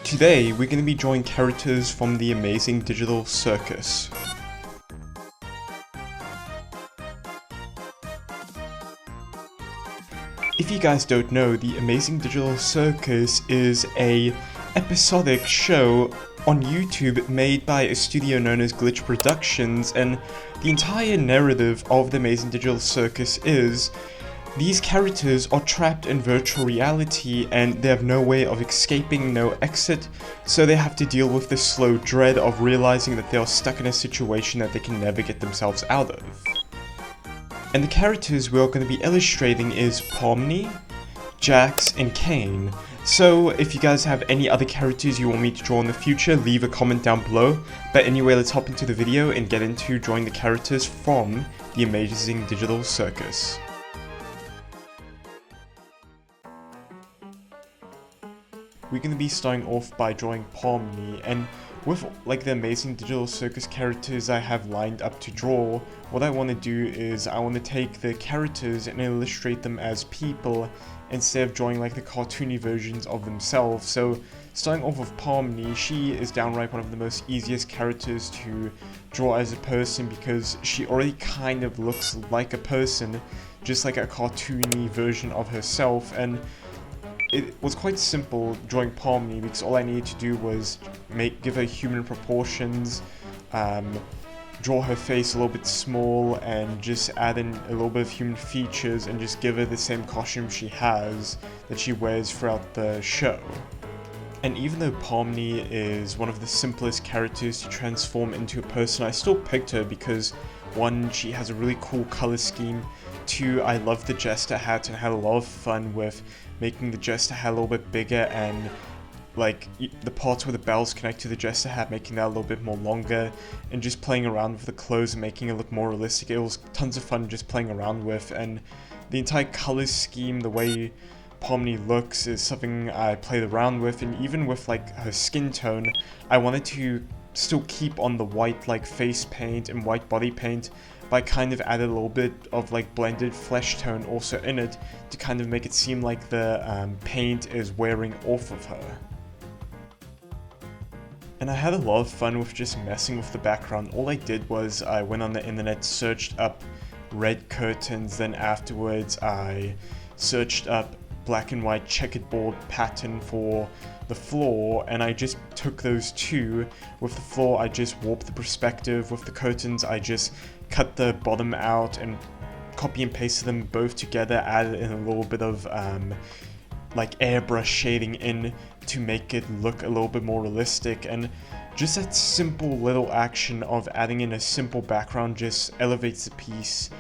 Today, we're going to be drawing characters from the Amazing Digital Circus. If you guys don't know, the Amazing Digital Circus is a episodic show on YouTube made by a studio known as Glitch Productions, and the entire narrative of the Amazing Digital Circus is these characters are trapped in virtual reality and they have no way of escaping, no exit, so they have to deal with the slow dread of realizing that they are stuck in a situation that they can never get themselves out of. And the characters we're going to be illustrating is Pomni, Jax, and Kane. So if you guys have any other characters you want me to draw in the future, leave a comment down below. But anyway, let's hop into the video and get into drawing the characters from the Amazing Digital Circus. We're going to be starting off by drawing Pomni, and with like the Amazing Digital Circus characters I have lined up to draw, what I want to do is I want to take the characters and illustrate them as people instead of drawing like the cartoony versions of themselves. So starting off with Pomni, she is downright one of the most easiest characters to draw as a person because she already kind of looks like a person, just like a cartoony version of herself. And it was quite simple drawing Pomni because all I needed to do was give her human proportions, draw her face a little bit small, and just add in a little bit of human features and just give her the same costume she has that she wears throughout the show. And even though Pomni is one of the simplest characters to transform into a person, I still picked her because 1, she has a really cool color scheme, 2, I love the jester hat and had a lot of fun with making the jester hat a little bit bigger and like the parts where the bells connect to the jester hat, making that a little bit more longer, and just playing around with the clothes and making it look more realistic. It was tons of fun just playing around with, and the entire color scheme, the way Pomni looks is something I played around with, and even with like her skin tone, I wanted to still keep on the white like face paint and white body paint, but I kind of added a little bit of like blended flesh tone also in it to kind of make it seem like the paint is wearing off of her. And I had a lot of fun with just messing with the background. All I did was I went on the internet, searched up red curtains, then afterwards I searched up black and white checkerboard pattern for the floor, and I just took those two. With the floor I just warped the perspective, with the curtains I just cut the bottom out and copy and pasted them both together, added in a little bit of like airbrush shading in to make it look a little bit more realistic. And just that simple little action of adding in a simple background just elevates the piece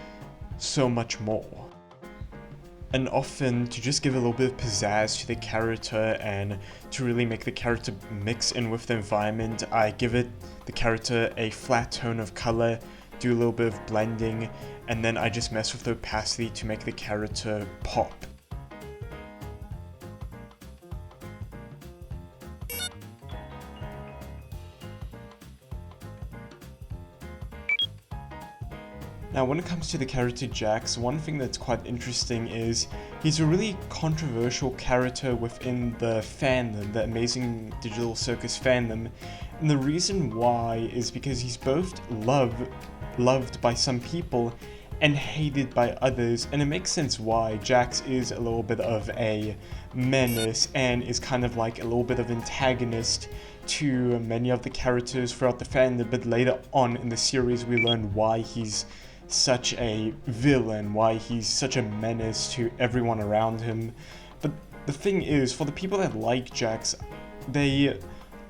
so much more. And often, to just give a little bit of pizzazz to the character and to really make the character mix in with the environment, I give the character a flat tone of color, do a little bit of blending, and then I just mess with the opacity to make the character pop. Now, when it comes to the character Jax, one thing that's quite interesting is he's a really controversial character within the fandom, the Amazing Digital Circus fandom, and the reason why is because he's both loved by some people and hated by others, and it makes sense why. Jax is a little bit of a menace and is kind of like a little bit of antagonist to many of the characters throughout the fandom, but later on in the series we learn why he's such a villain, why he's such a menace to everyone around him. But the thing is, for the people that like Jax, they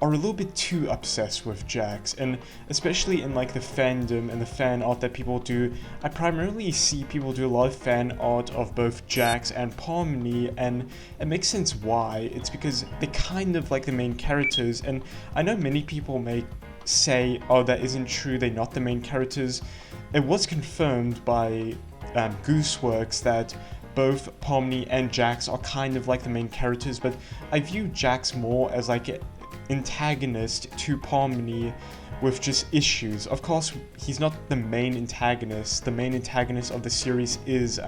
are a little bit too obsessed with Jax, and especially in like the fandom and the fan art that people do, I primarily see people do a lot of fan art of both Jax and Pomni, and it makes sense why. It's because they're kind of like the main characters, and I know many people may say, oh, that isn't true, they're not the main characters. It was confirmed by Gooseworks that both Pomni and Jax are kind of like the main characters, but I view Jax more as like an antagonist to Pomni with just issues. Of course, he's not the main antagonist. The main antagonist of the series is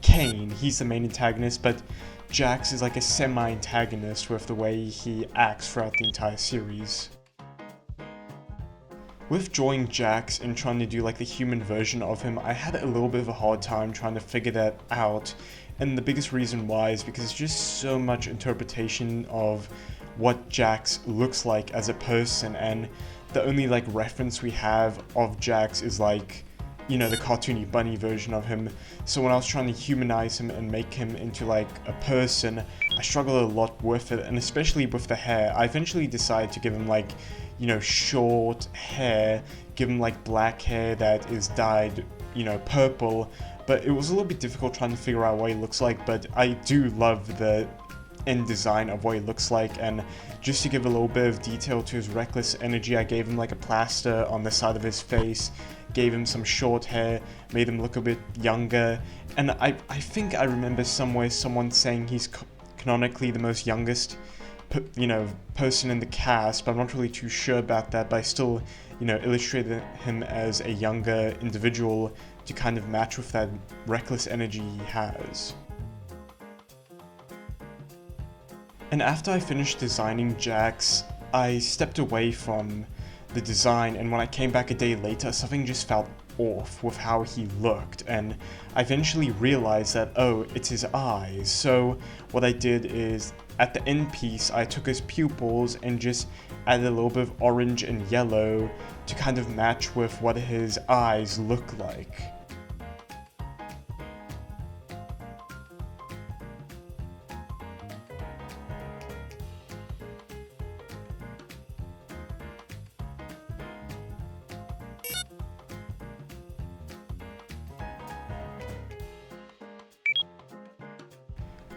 Kane. He's the main antagonist, but Jax is like a semi-antagonist with the way he acts throughout the entire series. With drawing Jax and trying to do like the human version of him, I had a little bit of a hard time trying to figure that out, and the biggest reason why is because it's just so much interpretation of what Jax looks like as a person, and the only like reference we have of Jax is like, you know, the cartoony bunny version of him. So when I was trying to humanize him and make him into like a person, I struggled a lot with it, and especially with the hair. I eventually decided to give him like, you know, short hair, give him like black hair that is dyed, you know, purple, but it was a little bit difficult trying to figure out what he looks like. But I do love the end design of what he looks like, and just to give a little bit of detail to his reckless energy, I gave him like a plaster on the side of his face, gave him some short hair, made him look a bit younger, and I think I remember somewhere someone saying he's canonically the most youngest person in the cast, but I'm not really too sure about that. But I still, you know, illustrated him as a younger individual to kind of match with that reckless energy he has. And after I finished designing Jax, I stepped away from the design, and when I came back a day later, something just felt off with how he looked, and I eventually realized that, oh, it's his eyes. So what I did is, at the end piece, I took his pupils and just added a little bit of orange and yellow to kind of match with what his eyes look like.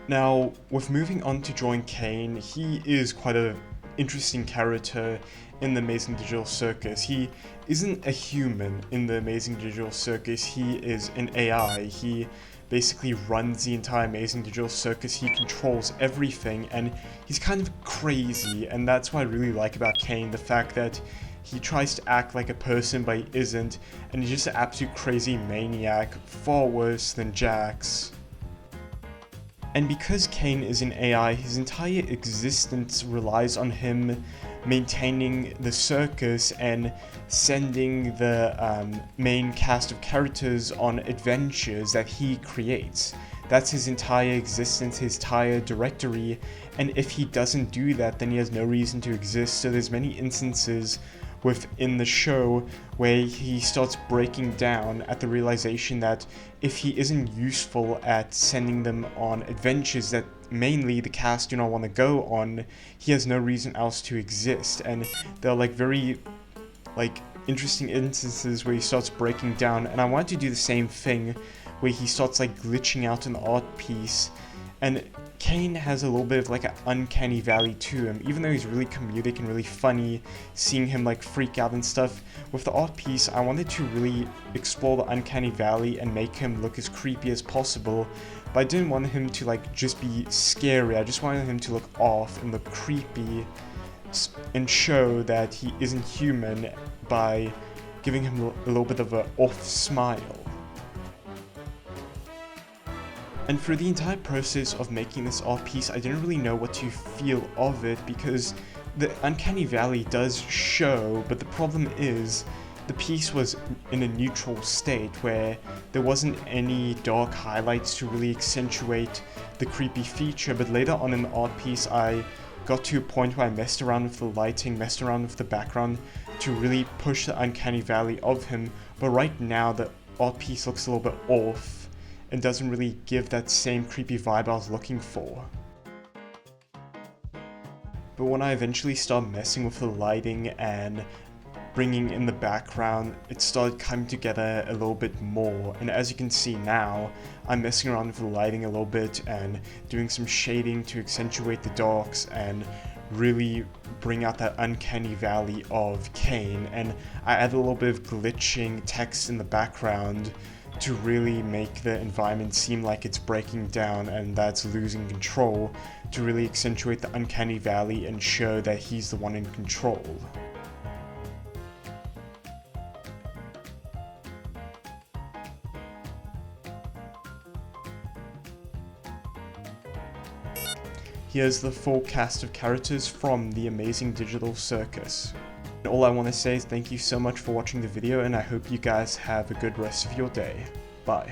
Now, with moving on to drawing Kane, he is quite an interesting character in the Amazing Digital Circus. He isn't a human in the Amazing Digital Circus, he is an AI. He basically runs the entire Amazing Digital Circus, he controls everything, and he's kind of crazy, and that's what I really like about Kane, the fact that he tries to act like a person but he isn't, and he's just an absolute crazy maniac, far worse than Jax. And because Kane is an AI, his entire existence relies on him maintaining the circus and sending the main cast of characters on adventures that he creates. That's his entire existence, his entire directory, and if he doesn't do that, then he has no reason to exist. So there's many instances within the show where he starts breaking down at the realization that if he isn't useful at sending them on adventures that mainly the cast do not want to go on, he has no reason else to exist. And there are like very interesting instances where he starts breaking down, and I wanted to do the same thing where he starts like glitching out an art piece. And Kane has a little bit of like an uncanny valley to him, even though he's really comedic and really funny, seeing him like freak out and stuff. With the art piece, I wanted to really explore the uncanny valley and make him look as creepy as possible, but I didn't want him to like just be scary. I just wanted him to look off and look creepy and show that he isn't human by giving him a little bit of an off smile. And for the entire process of making this art piece, I didn't really know what to feel of it, because the uncanny valley does show, but the problem is the piece was in a neutral state where there wasn't any dark highlights to really accentuate the creepy feature. But later on in the art piece, I got to a point where I messed around with the lighting, messed around with the background to really push the uncanny valley of him. But right now the art piece looks a little bit off and doesn't really give that same creepy vibe I was looking for. But when I eventually started messing with the lighting and bringing in the background, it started coming together a little bit more. And as you can see now, I'm messing around with the lighting a little bit and doing some shading to accentuate the darks and really bring out that uncanny valley of Kane. And I added a little bit of glitching text in the background to really make the environment seem like it's breaking down and that's losing control, to really accentuate the uncanny valley and show that he's the one in control. here's the full cast of characters from the amazing digital circus. And all I want to say is thank you so much for watching the video, and I hope you guys have a good rest of your day. Bye.